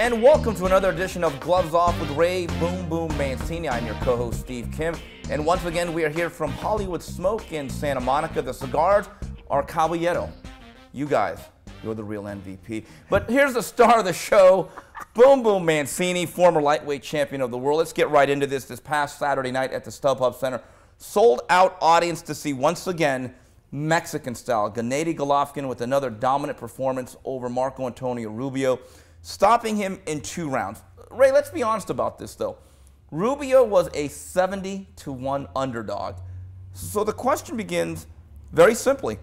And welcome to another edition of Gloves Off with Ray Boom Boom Mancini. I'm your co-host, Steve Kim. And once again, we are here from Hollywood Smoke in Santa Monica. The cigars are Caballero. You guys, you're the real MVP. But here's the star of the show, Boom Boom Mancini, former lightweight champion of the world. Let's get right into this. This past Saturday night at the StubHub Center, sold-out audience to see, once again, Mexican style. Gennady Golovkin with another dominant performance over Marco Antonio Rubio, stopping him in 2 rounds. Ray, let's be honest about this, though. Rubio was a 70-1 underdog. So the question begins very simply.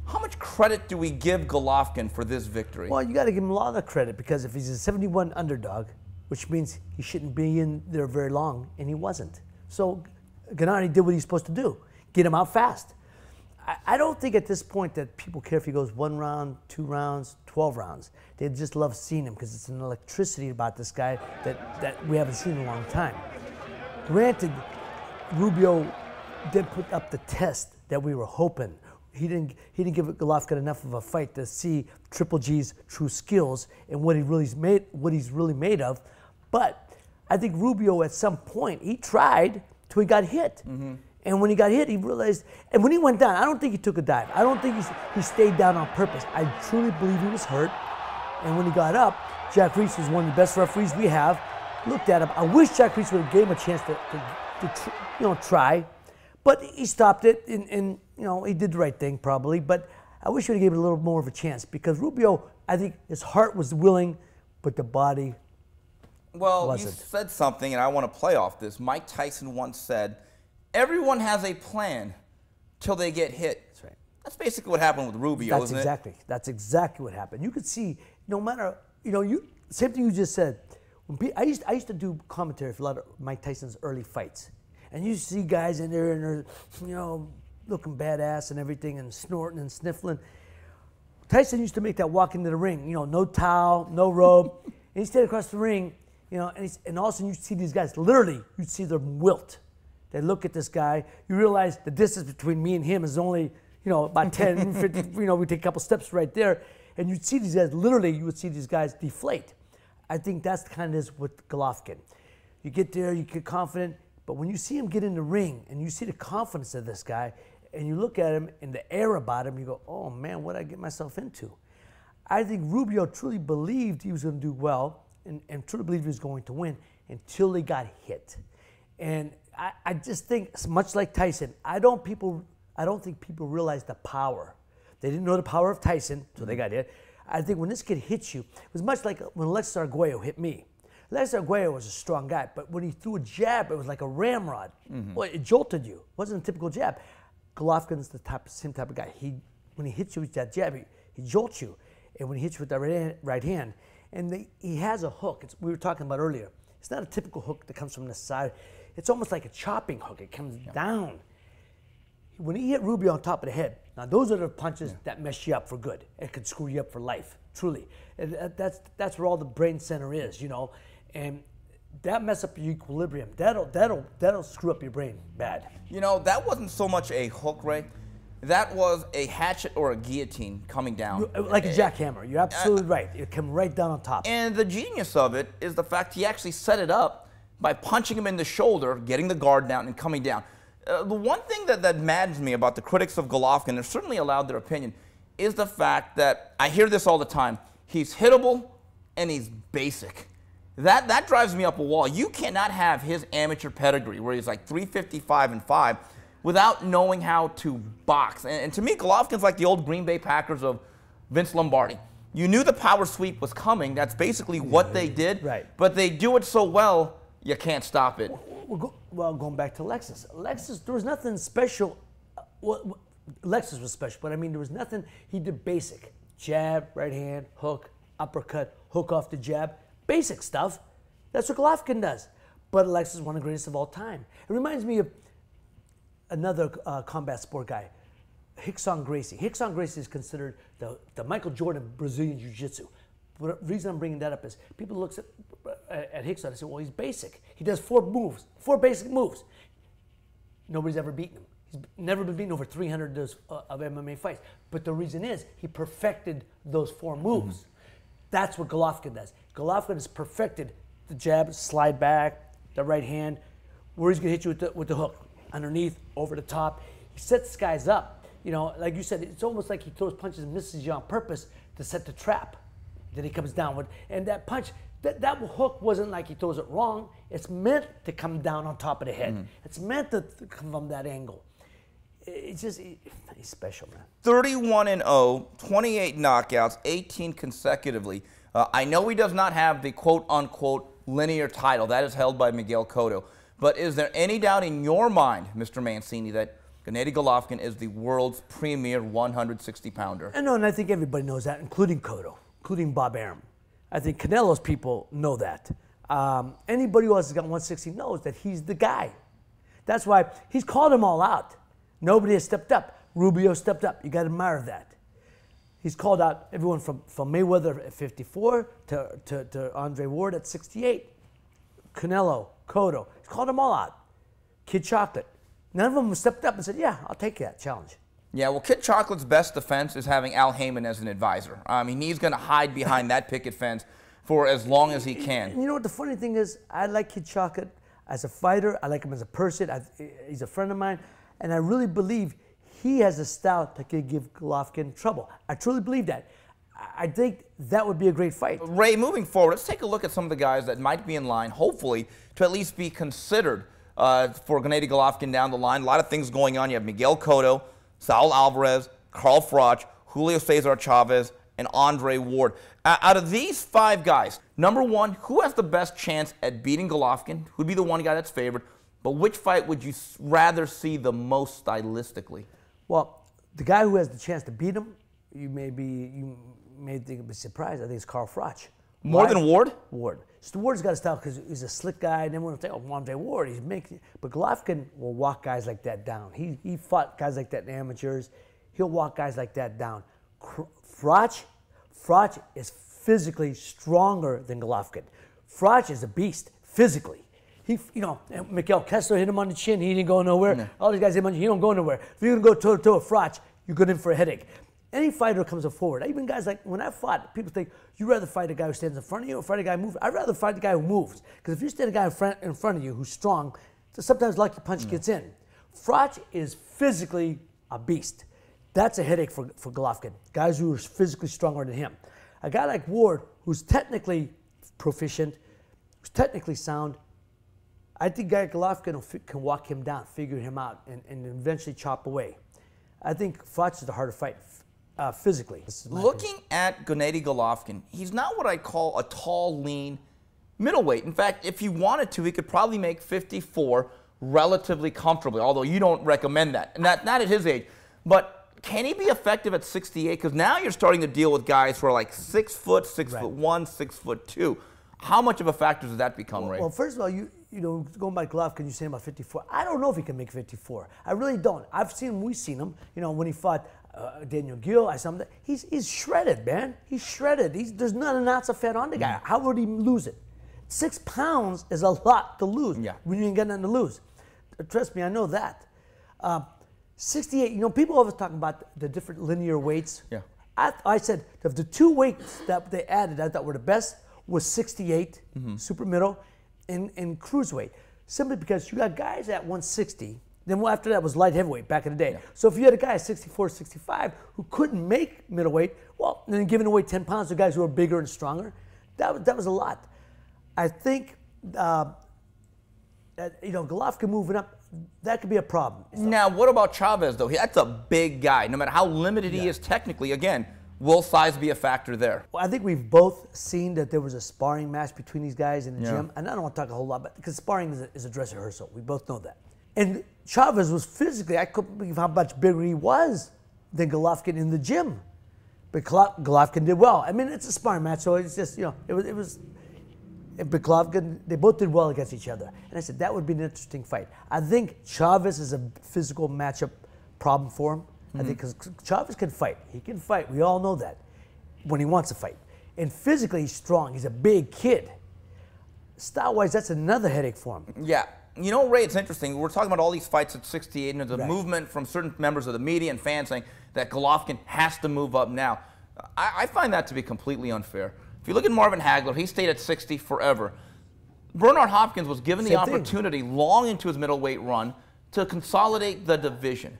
How much credit do we give Golovkin for this victory? Well, you got to give him a lot of credit, because if he's a 71 underdog, which means he shouldn't be in there very long, and he wasn't. So Gennady did what he's supposed to do, get him out fast. I don't think at this point that people care if he goes 1 round, 2 rounds, 12 rounds. They just love seeing him because it's an electricity about this guy that we haven't seen in a long time. Granted, Rubio didn't put up the test that we were hoping. He didn't give Golovkin enough of a fight to see Triple G's true skills and what he's really made of. But I think Rubio at some point, he tried till he got hit. Mm-hmm. And when he got hit, he realized, and when he went down, I don't think he took a dive. I don't think he stayed down on purpose. I truly believe he was hurt. And when he got up, Jack Reese was one of the best referees we have. Looked at him. I wish Jack Reese would have gave him a chance to try. But he stopped it, and he did the right thing probably. But I wish he would have given it a little more of a chance, because Rubio, I think his heart was willing, but the body wasn't. You said something, and I want to play off this. Mike Tyson once said, everyone has a plan till they get hit. That's right. That's basically what happened with Rubio, isn't it? That's exactly what happened. You could see, no matter, same thing you just said. I used to do commentary for a lot of Mike Tyson's early fights. And you see guys in there, and they're, looking badass and everything, and snorting and sniffling. Tyson used to make that walk into the ring, no towel, no robe. And he stayed across the ring, and all of a sudden you see these guys, literally, you see them wilt. They look at this guy. You realize the distance between me and him is only, about 10, 50, we take a couple steps right there. And you'd see these guys, literally, you would see these guys deflate. I think that's kind of is with Golovkin. You get there, you get confident, but when you see him get in the ring and you see the confidence of this guy, and you look at him and the air about him, you go, oh man, what did I get myself into? I think Rubio truly believed he was going to do well, and truly believed he was going to win until he got hit. And I just think, much like Tyson, I don't think people realize the power. They didn't know the power of Tyson until they got hit. I think when this kid hits you, it was much like when Alexis Arguello hit me. Alexis Arguello was a strong guy, but when he threw a jab, it was like a ramrod. Mm-hmm. Well, it jolted you. It wasn't a typical jab. Golovkin's the same type of guy. When he hits you with that jab, he jolts you. And when he hits you with that right hand, and he has a hook. We were talking about earlier. It's not a typical hook that comes from the side. It's almost like a chopping hook. It comes down. When he hit Rubio on top of the head, now those are the punches that mess you up for good. It could screw you up for life, truly. And that's where all the brain center is, And that mess up your equilibrium. That'll screw up your brain bad. That wasn't so much a hook, Ray. That was a hatchet or a guillotine coming down. Like a jackhammer. You're absolutely right. It came right down on top. And the genius of it is the fact he actually set it up by punching him in the shoulder, getting the guard down, and coming down. The one thing that maddens me about the critics of Golovkin, they're certainly allowed their opinion, is the fact that, I hear this all the time, he's hittable and he's basic. That drives me up a wall. You cannot have his amateur pedigree, where he's like 355-5, without knowing how to box. And to me, Golovkin's like the old Green Bay Packers of Vince Lombardi. You knew the power sweep was coming. That's basically what they did. Right. But they do it so well, you can't stop it. Well, going back to Alexis. Alexis, there was nothing special. Alexis was special, but I mean, there was nothing. He did basic. Jab, right hand, hook, uppercut, hook off the jab. Basic stuff. That's what Golovkin does. But Alexis is one of the greatest of all time. It reminds me of another combat sport guy, Rickson Gracie. Rickson Gracie is considered the Michael Jordan of Brazilian Jiu-Jitsu. The reason I'm bringing that up is people look at Rickson and say, well, he's basic. He does 4 basic moves. Nobody's ever beaten him. He's never been beaten over 300 of MMA fights. But the reason is he perfected those 4 moves. That's what Golovkin does. Golovkin has perfected the jab, slide back, the right hand, where he's going to hit you with the hook, underneath, over the top. He sets guys up. You know, like you said, it's almost like he throws punches and misses you on purpose to set the trap. Then he comes down with, and that punch, that hook wasn't like he throws it wrong. It's meant to come down on top of the head. It's meant to come from that angle. It's just, he's special, man. 31-0, 28 knockouts, 18 consecutively. I know he does not have the quote-unquote linear title. That is held by Miguel Cotto. But is there any doubt in your mind, Mr. Mancini, that Gennady Golovkin is the world's premier 160-pounder? I know, and I think everybody knows that, including Cotto, including Bob Arum. I think Canelo's people know that. Anybody who has got 160 knows that he's the guy. That's why he's called them all out. Nobody has stepped up. Rubio stepped up. You got to admire that. He's called out everyone from Mayweather at 54 to Andre Ward at 68. Canelo, Cotto. He's called them all out. Kid Chocolate. None of them have stepped up and said, yeah, I'll take that challenge. Yeah, well, Kid Chocolate's best defense is having Al Heyman as an advisor. I mean, he's going to hide behind that picket fence for as long as he can. You know what the funny thing is? I like Kid Chocolate as a fighter. I like him as a person. He's a friend of mine. And I really believe he has a style that could give Golovkin trouble. I truly believe that. I think that would be a great fight. Ray, moving forward, let's take a look at some of the guys that might be in line, hopefully, to at least be considered for Gennady Golovkin down the line. A lot of things going on. You have Miguel Cotto, Saul Alvarez, Carl Froch, Julio Cesar Chavez, and Andre Ward. Out of these 5 guys, number 1, who has the best chance at beating Golovkin? Who'd be the one guy that's favored? But which fight would you rather see the most stylistically? Well, the guy who has the chance to beat him, you may think be surprised. I think it's Carl Froch. More than Ward? Ward. So Ward's got a style because he's a slick guy, and everyone will think, oh, Andre Ward, he's making. But Golovkin will walk guys like that down. He fought guys like that in amateurs. He'll walk guys like that down. Froch is physically stronger than Golovkin. Froch is a beast physically. Miguel Kessler hit him on the chin. He didn't go nowhere. No. All these guys hit him on the chin. He don't go nowhere. If you're going to go toe-to-toe with Froch, you're good in for a headache. Any fighter comes forward. Even guys like, when I fought, people think, you'd rather fight a guy who stands in front of you or fight a guy who moves. I'd rather fight the guy who moves. Because if you stand a guy in front of you who's strong, sometimes lucky punch gets in. Froch is physically a beast. That's a headache for Golovkin. Guys who are physically stronger than him. A guy like Ward, who's technically proficient, who's technically sound, I think Gennady Golovkin can walk him down, figure him out, and eventually chop away. I think Froch is the harder fight physically. Looking at Gennady Golovkin, he's not what I call a tall, lean middleweight. In fact, if he wanted to, he could probably make 54 relatively comfortably, although you don't recommend that. Not at his age. But can he be effective at 68? Because now you're starting to deal with guys who are like 6 foot, 6'1", 6'2". How much of a factor does that become, Ray? Well, first of all, going by Golovkin, you're saying about 54. I don't know if he can make 54. I really don't. We've seen him. When he fought Daniel Gill, he's shredded, man. He's shredded. There's not an ounce of fat on the guy. How would he lose it? 6 pounds is a lot to lose when you ain't got nothing to lose. Trust me, I know that. 68. People always talk about the different linear weights. Yeah. I said of the 2 weights that they added, I thought were the best was 68, super middle, and cruiserweight. Simply because you got guys at 160, then after that was light heavyweight back in the day. Yeah. So if you had a guy at 64, 65 who couldn't make middleweight, well, then giving away 10 pounds to guys who are bigger and stronger, that was a lot. I think Golovkin moving up, that could be a problem. Now, what about Chavez, though? That's a big guy. No matter how limited he is technically, again, will size be a factor there? Well, I think we've both seen that there was a sparring match between these guys in the gym. And I don't want to talk a whole lot, because sparring is a dress rehearsal. We both know that. And Chavez was physically, I couldn't believe how much bigger he was than Golovkin in the gym. But Golovkin did well. I mean, it's a sparring match, so it's just, but Golovkin, they both did well against each other. And I said, that would be an interesting fight. I think Chavez is a physical matchup problem for him. I think because Chavez can fight. He can fight. We all know that when he wants to fight. And physically, he's strong. He's a big kid. Style-wise, that's another headache for him. Yeah. Ray, it's interesting. We're talking about all these fights at 68, and there's a movement from certain members of the media and fans saying that Golovkin has to move up now. I find that to be completely unfair. If you look at Marvin Hagler, he stayed at 60 forever. Bernard Hopkins was given the opportunity long into his middleweight run to consolidate the division.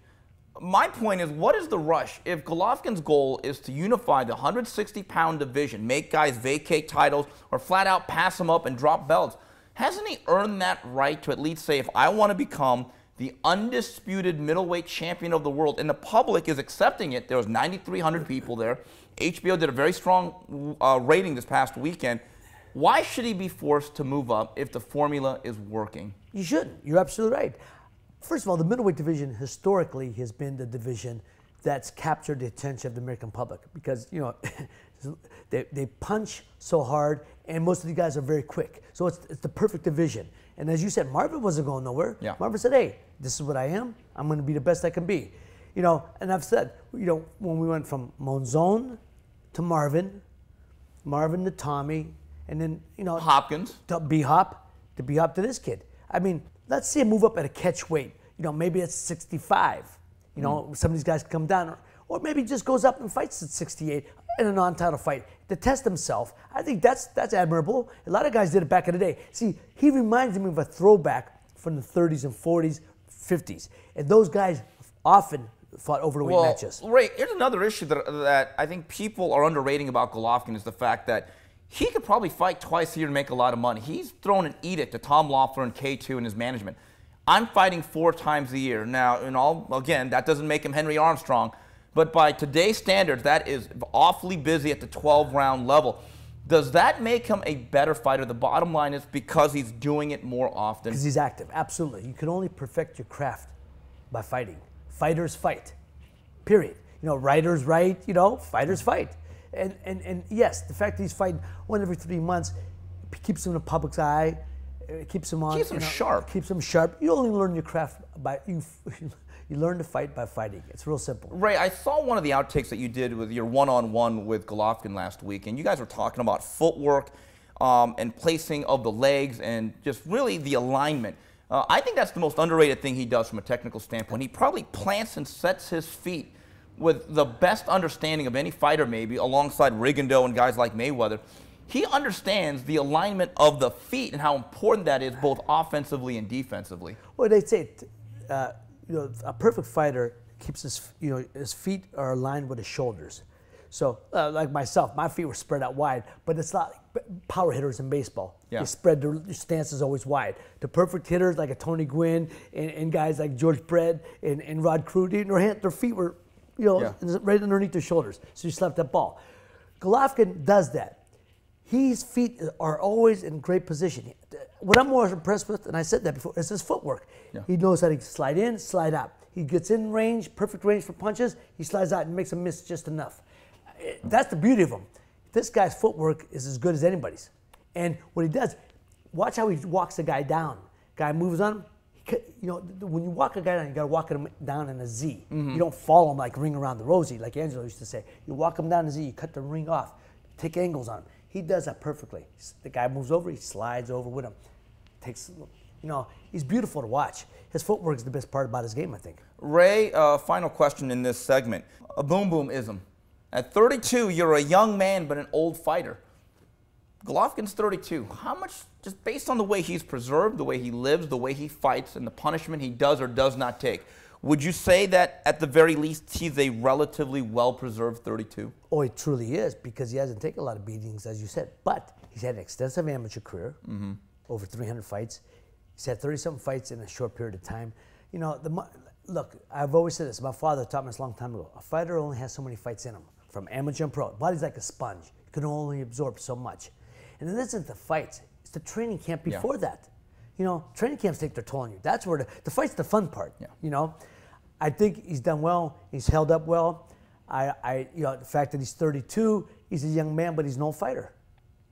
My point is, what is the rush? If Golovkin's goal is to unify the 160-pound division, make guys vacate titles, or flat out pass them up and drop belts, hasn't he earned that right to at least say, if I want to become the undisputed middleweight champion of the world, and the public is accepting it? There was 9,300 people there. HBO did a very strong rating this past weekend. Why should he be forced to move up if the formula is working? You shouldn't. You're absolutely right. First of all, the middleweight division historically has been the division that's captured the attention of the American public because, you know, they punch so hard and most of the guys are very quick. So it's the perfect division. And as you said, Marvin wasn't going nowhere. Yeah. Marvin said, hey, this is what I am. I'm going to be the best I can be. You know, and I've said, you know, when we went from Monzon to Marvin to Tommy, and then, you know, Hopkins to B-Hop to this kid. I mean, let's see him move up at a catch weight. You know, maybe it's 65. You know, some of these guys come down, or maybe he just goes up and fights at 68 in a non-title fight to test himself. I think that's admirable. A lot of guys did it back in the day. See, he reminds me of a throwback from the 30s and 40s, 50s, and those guys often fought overweight matches. Ray, here's another issue that I think people are underrating about Golovkin is the fact that he could probably fight twice a year to make a lot of money. He's thrown an edict to Tom Loeffler and K2 and his management. I'm fighting 4 times a year. Now, again, that doesn't make him Henry Armstrong, but by today's standards, that is awfully busy at the 12-round level. Does that make him a better fighter? The bottom line is because he's doing it more often. Because he's active, absolutely. You can only perfect your craft by fighting. Fighters fight, period. You know, writers write, you know, fighters fight. And yes, the fact that he's fighting 1 every 3 months keeps him in the public's eye, keeps him on. Keeps him sharp. Keeps him sharp. You only learn your craft by you learn to fight by fighting. It's real simple. Ray, I saw one of the outtakes that you did with your one-on-one with Golovkin last week, and you guys were talking about footwork and placing of the legs and just really the alignment. I think that's the most underrated thing he does from a technical standpoint. He probably plants and sets his feet with the best understanding of any fighter, maybe, alongside Rigondeaux and guys like Mayweather. He understands the alignment of the feet and how important that is both offensively and defensively. Well, they say, you know, a perfect fighter keeps his feet are aligned with his shoulders. So, like myself, my feet were spread out wide, but it's not like power hitters in baseball. Yeah. They spread their stance is always wide. The perfect hitters like a Tony Gwynn and guys like George Brett and Rod Crudy, their feet were, you know, right underneath their shoulders. So you slapped that ball. Golovkin does that. His feet are always in great position. What I'm more impressed with, and I said that before, is his footwork. Yeah. He knows how to slide in, slide out. He gets in range, perfect range for punches. He slides out and makes him miss just enough. That's the beauty of him. This guy's footwork is as good as anybody's. And what he does, watch how he walks the guy down. Guy moves on him. You know, when you walk a guy down, you got to walk him down in a Z. Mm-hmm. You don't follow him like ring around the rosy, like Angelo used to say. You walk him down in a Z, you cut the ring off, take angles on him. He does that perfectly. The guy moves over, he slides over with him. Takes, you know, he's beautiful to watch. His footwork is the best part about his game, I think. Ray, final question in this segment. A boom-boom-ism. At 32, you're a young man but an old fighter. Golovkin's 32. How much, just based on the way he's preserved, the way he lives, the way he fights, and the punishment he does or does not take, would you say that at the very least he's a relatively well-preserved 32? Oh, he truly is, because he hasn't taken a lot of beatings, as you said. But he's had an extensive amateur career, over 300 fights. He's had 30-something fights in a short period of time. You know, look, I've always said this. My father taught me this a long time ago. A fighter only has so many fights in him, from amateur and pro. Body's like a sponge. You can only absorb so much. And it isn't the fights. It's the training camp before that. You know, training camps take their toll on you. That's where the fight's the fun part. Yeah. You know, I think he's done well. He's held up well. You know, the fact that he's 32, he's a young man, but he's no fighter.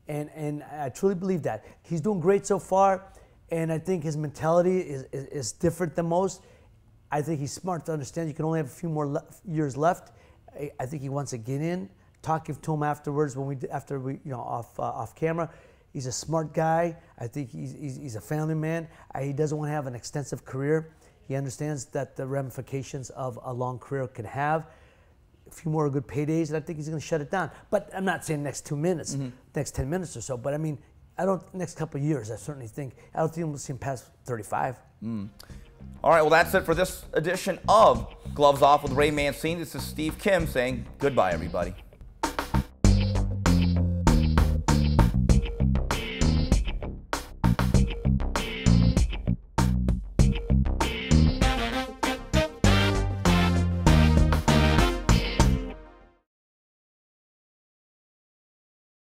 And I truly believe that. He's doing great so far, and I think his mentality is different than most. I think he's smart to understand you can only have a few more years left. I think he wants to get in, talking to him afterwards after we you know off camera. He's a smart guy. I think he's a family man. He doesn't want to have an extensive career. He understands that the ramifications of a long career can have. a few more good paydays, and I think he's going to shut it down. But I'm not saying next 2 minutes, next 10 minutes or so. But I mean, next couple of years, I certainly think, I don't think we'll see him past 35. All right, well, that's it for this edition of Gloves Off with Ray Mancini. This is Steve Kim saying goodbye, everybody.